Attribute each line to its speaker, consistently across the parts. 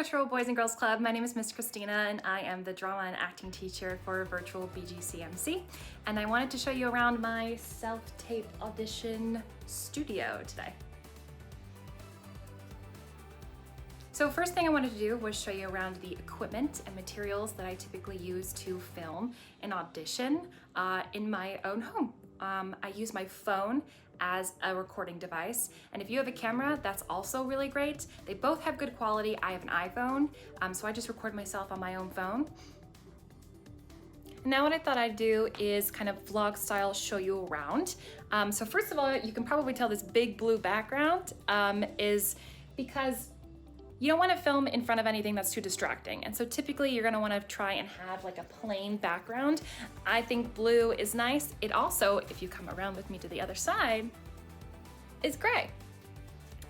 Speaker 1: Virtual Boys and Girls Club. My name is Miss Christina and I am the drama and acting teacher for Virtual BGCMC. And I wanted to show you around my self-tape audition studio today. So first thing I wanted to do was show you around the equipment and materials that I typically use to film an audition in my own home. I use my phone as a recording device, and if you have a camera, that's also really great. They both have good quality. I have an iPhone, so I just record myself on my own phone. Now what I thought I'd do is kind of vlog style show you around. So first of all, you can probably tell this big blue background is because you don't want to film in front of anything that's too distracting. And so typically you're gonna wanna try and have like a plain background. I think blue is nice. It also, if you come around with me to the other side, is gray.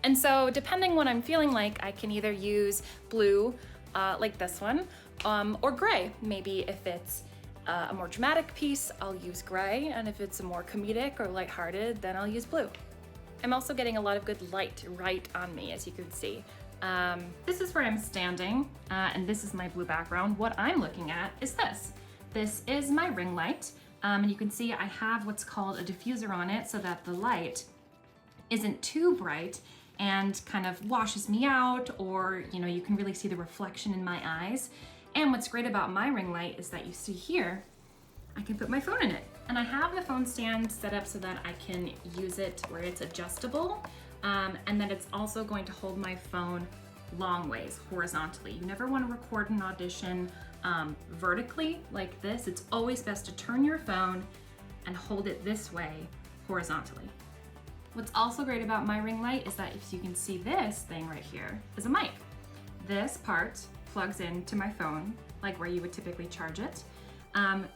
Speaker 1: And so depending what I'm feeling like, I can either use blue, like this one, or gray. Maybe if it's a more dramatic piece, I'll use gray. And if it's a more comedic or lighthearted, then I'll use blue. I'm also getting a lot of good light right on me, as you can see. This is where I'm standing, and this is my blue background. What I'm looking at is this. This is my ring light, and you can see I have what's called a diffuser on it so that the light isn't too bright and kind of washes me out, or you can really see the reflection in my eyes. And what's great about my ring light is that you see here, I can put my phone in it. And I have the phone stand set up so that I can use it where it's adjustable, and that it's also going to hold my phone long ways, horizontally. You never want to record an audition vertically like this. It's always best to turn your phone and hold it this way, horizontally. What's also great about my ring light is that if you can see this thing right here is a mic. This part plugs into my phone, like where you would typically charge it,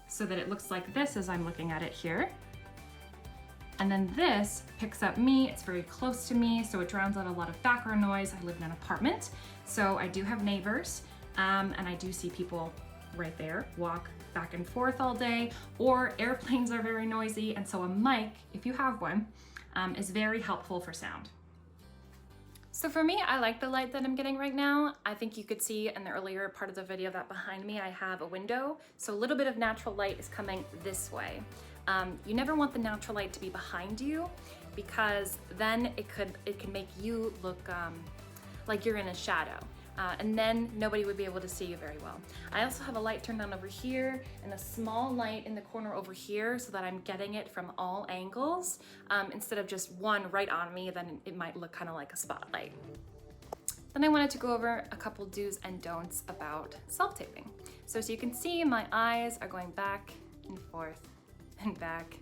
Speaker 1: so that it looks like this as I'm looking at it here. And then this picks up me, it's very close to me, so it drowns out a lot of background noise. I live in an apartment, so I do have neighbors, and I do see people right there walk back and forth all day, or airplanes are very noisy, and so a mic, if you have one, is very helpful for sound. So for me, I like the light that I'm getting right now. I think you could see in the earlier part of the video that behind me I have a window, so a little bit of natural light is coming this way. You never want the natural light to be behind you, because then it can make you look like you're in a shadow, and then nobody would be able to see you very well. I also have a light turned on over here and a small light in the corner over here so that I'm getting it from all angles, instead of just one right on me. Then it might look kind of like a spotlight. Then I wanted to go over a couple do's and don'ts about self-taping. So as you can see, my eyes are going back and forth and back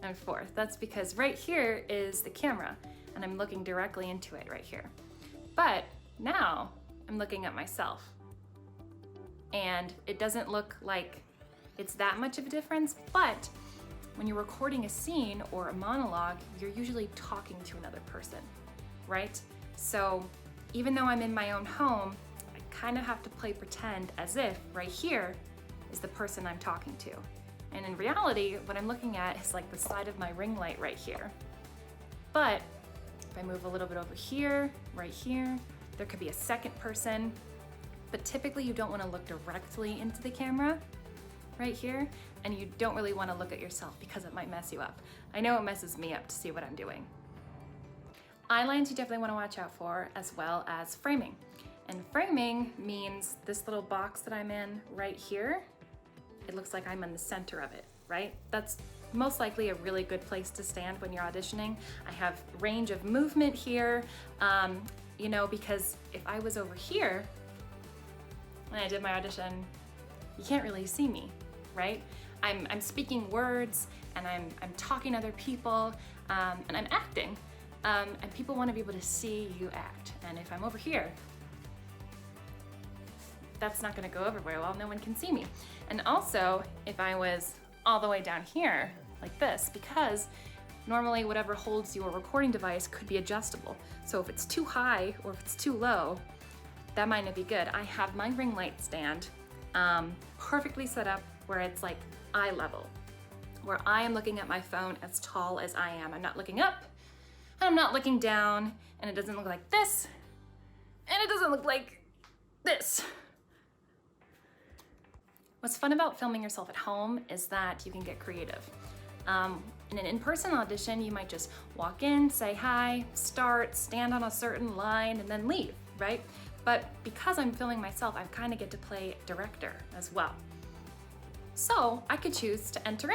Speaker 1: and forth. That's because right here is the camera and I'm looking directly into it right here. But now I'm looking at myself and it doesn't look like it's that much of a difference, but when you're recording a scene or a monologue, you're usually talking to another person, right? So even though I'm in my own home, I kind of have to play pretend as if right here is the person I'm talking to. And in reality, what I'm looking at is like the side of my ring light right here. But if I move a little bit over here, right here, there could be a second person, but typically you don't want to look directly into the camera right here, and you don't really want to look at yourself because it might mess you up. I know it messes me up to see what I'm doing. Eye lines you definitely want to watch out for, as well as framing. And framing means this little box that I'm in right here, it looks like I'm in the center of it, right? That's most likely a really good place to stand when you're auditioning. I have range of movement here, because if I was over here when I did my audition, you can't really see me, right? I'm speaking words and I'm talking to other people, and I'm acting, and people want to be able to see you act. And if I'm over here, that's not going to go over very well. No one can see me. And also, if I was all the way down here like this, because normally whatever holds your recording device could be adjustable. So if it's too high or if it's too low, that might not be good. I have my ring light stand perfectly set up where it's like eye level, where I am looking at my phone as tall as I am. I'm not looking up and I'm not looking down, and it doesn't look like this, and it doesn't look like this. What's fun about filming yourself at home is that you can get creative. In an in-person audition, you might just walk in, say hi, start, stand on a certain line, and then leave, right? But because I'm filming myself, I kind of get to play director as well. So I could choose to enter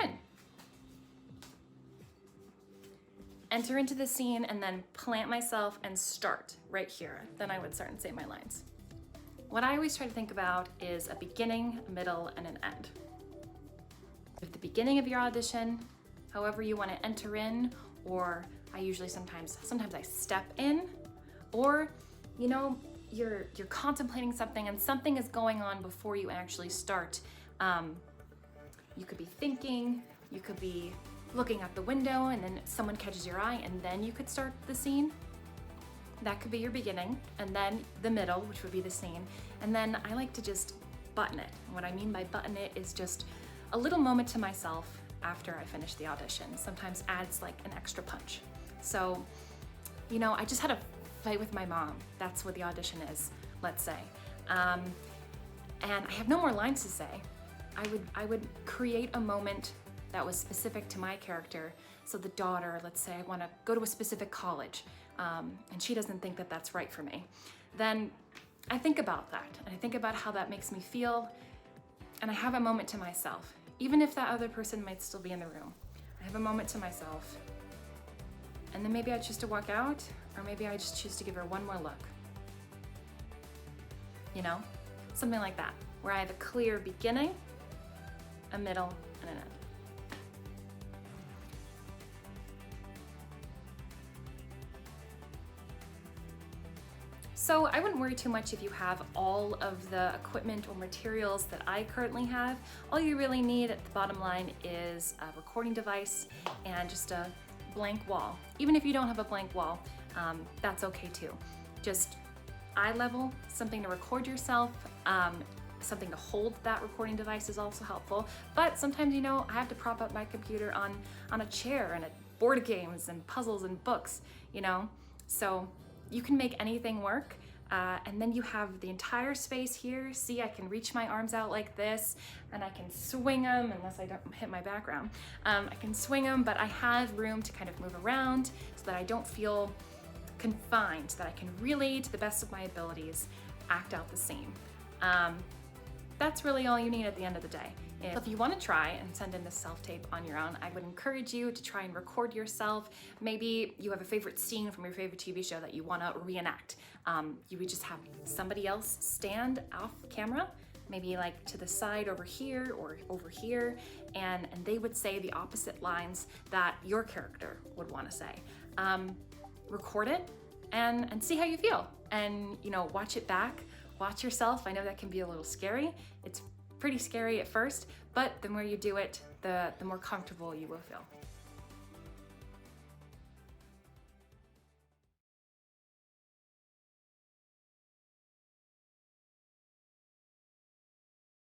Speaker 1: into the scene and then plant myself and start right here. Then I would start and say my lines. What I always try to think about is a beginning, a middle, and an end. At the beginning of your audition, however you want to enter in, or I usually sometimes I step in, or you know, you're contemplating something and something is going on before you actually start. You could be thinking, you could be looking out the window, and then someone catches your eye, and then you could start the scene. That could be your beginning, and then the middle, which would be the scene, and then I like to just button it. And what I mean by button it is just a little moment to myself after I finish the audition. Sometimes adds like an extra punch. So, you know, I just had a fight with my mom. That's what the audition is, let's say. And I have no more lines to say. I would create a moment that was specific to my character. So the daughter, let's say I want to go to a specific college, and she doesn't think that that's right for me. Then I think about that, and I think about how that makes me feel, and I have a moment to myself. Even if that other person might still be in the room, I have a moment to myself. And then maybe I choose to walk out, or maybe I just choose to give her one more look. You know, something like that, where I have a clear beginning, a middle, and an end. So I wouldn't worry too much if you have all of the equipment or materials that I currently have. All you really need at the bottom line is a recording device and just a blank wall. Even if you don't have a blank wall, that's okay too. Just eye level, something to record yourself, something to hold that recording device is also helpful. But sometimes, you know, I have to prop up my computer on a chair and at board games and puzzles and books, you know? So you can make anything work, and then you have the entire space here. See, I can reach my arms out like this, and I can swing them, unless I don't hit my background. I can swing them, but I have room to kind of move around so that I don't feel confined, that I can really, to the best of my abilities, act out the scene. That's really all you need at the end of the day. If you want to try and send in this self-tape on your own, I would encourage you to try and record yourself. Maybe you have a favorite scene from your favorite TV show that you want to reenact. You would just have somebody else stand off camera, maybe like to the side over here or over here, and they would say the opposite lines that your character would want to say. Record it and see how you feel. And, you know, watch it back. Watch yourself. I know that can be a little scary. It's pretty scary at first, but the more you do it, the more comfortable you will feel.